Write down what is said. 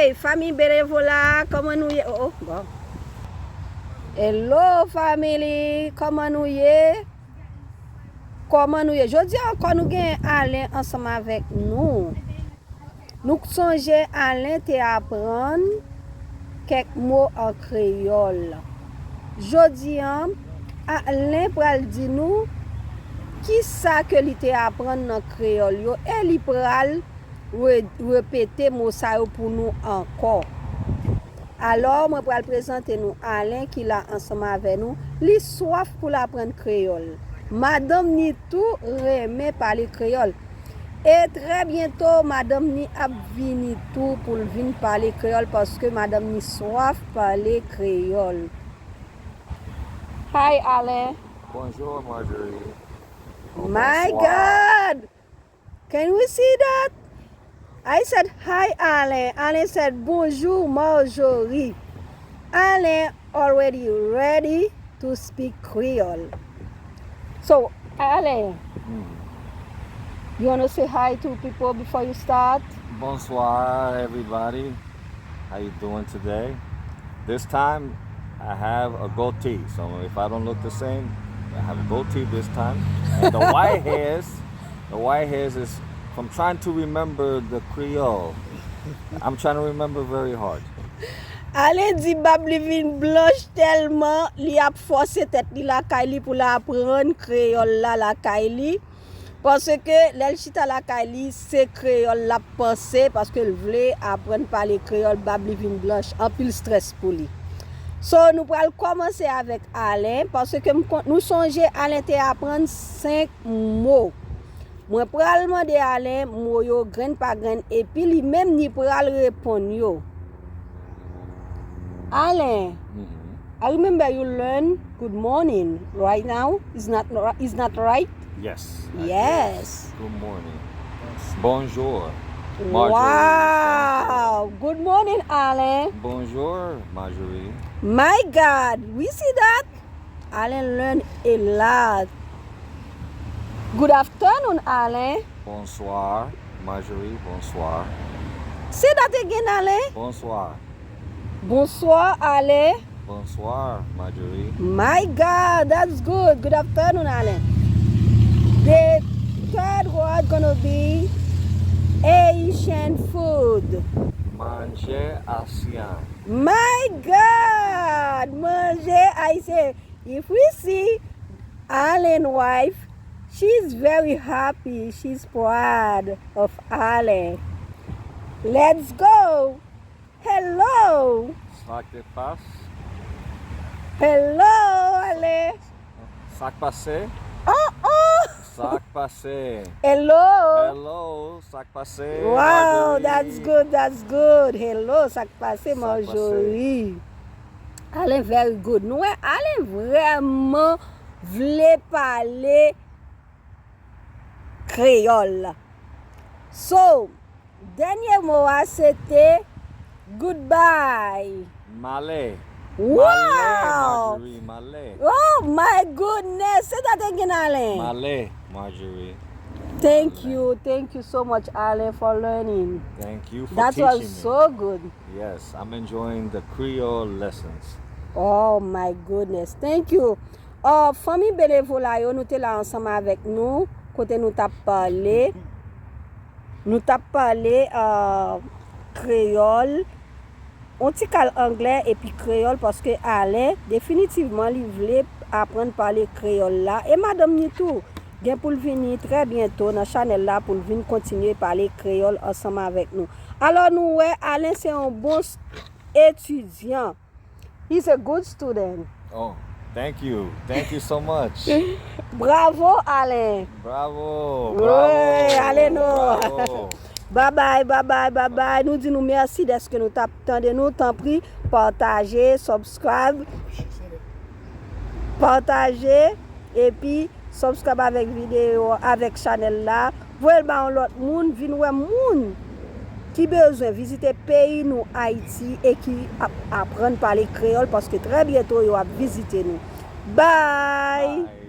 Hey, famille Bénévola, comment nous y est? Oh, bon. Hello, family, comment nous y est? Comment nous y est? Je dis encore, nous avons Alain ensemble avec nous. Nous songeons Alain te apprendre quelques mots en créole. Je dis, Alain pral di nous qui ça que li te apprendre en créole yo et li pral répéter mot ça pour nous encore. Alors, moi pral présenter nous Alain qui là ensemble avec nous, li soif pour l'apprendre créole. Madame ni tout remet parler créole. Et très bientôt, Madame ni a vini tout pour venir parler créole parce que Madame ni soif parler créole. Hi, Alain. Bonjour, Marjorie. My God! Can we see that? I said, hi, Alain. Alain said, bonjour, Marjorie. Alain already ready to speak Creole. So, Alain, you want to say hi to people before you start? Bonsoir, everybody. How you doing today? This time, I have a goatee. So if I don't look the same, I have a goatee this time. And the white hairs is from trying to remember the Creole. I'm trying to remember very hard. Alain dit bab li vin blanche tellement li ap forcé tête li la kay li pour la apprendre créole la kay li parce que l'el chita la kay li c'est créole la pensé parce que il voulait apprendre parler créole bab li vin blanche en pile stress pour lui. So nous allons commencer avec Alain parce que nous songeons Alain te apprendre 5 mots. Moi pral demander Alain mot yo grain par grain et puis lui même ni pral répondre yo. Alain, I remember you learn good morning right now. Is not right? Yes. Yes. Good morning. Bonjour, Marjorie. Wow. Good morning, Alain. Bonjour, Marjorie. My God, we see that? Alain learned a lot. Good afternoon, Alain. Bonsoir, Marjorie. Bonsoir. Say that again, Alain. Bonsoir. Bonsoir, Alain. Bonsoir, Marjorie. My God, that's good. Good afternoon, Alain. The third word gonna be Asian food. Manger Asian. My God, manger haïtien. If we see Alain's wife, she's very happy. She's proud of Alain. Let's go. Hello. Sac de passe. Hello, Alain. Sac passé. Oh. Sac passé. Hello. Hello, sac passé. Wow, Marjorie. that's good. Hello, sac passé, Sac Marjorie. Alain, very good. Nous, Alain vraiment voulait parler créole. So, dernier mot, c'était goodbye. Malais. Wow. Marjorie, Malais. Oh my goodness. Say that again, Alain. Malais, Marjorie. Thank you so much, Alain, for learning. Thank you for That teaching was me. so good. Yes, I'm enjoying the Creole lessons. Oh my goodness, thank you. Famille Bénévola, yo, nous te là ensemble avec nous. Côté nous t'a parlé. Nous t'a parlé créole. On t'y parle anglais et puis créole parce que Alain, définitivement, il voulait apprendre à parler créole là. Et madame ni tout, bien pour venir très bientôt dans la channel là pour venir continuer à parler créole ensemble avec nous. Alors nous, ouais, Alain, c'est un bon étudiant. He's a good student. Oh, thank you. Thank you so much. Bravo, Alain. Bravo. Ouais, allez, nous. Bravo. Bye bye. Nous disons merci de ce que nous t'attendons. Nous t'en prie, partagez, subscribe. Partagez et puis subscribe avec vidéo, avec channel là. Voyez l'autre monde, venez monde qui besoin visiter pays nous Haïti et qui apprendre à parler créole parce que très bientôt ils vont visiter nous. Bye. Bye.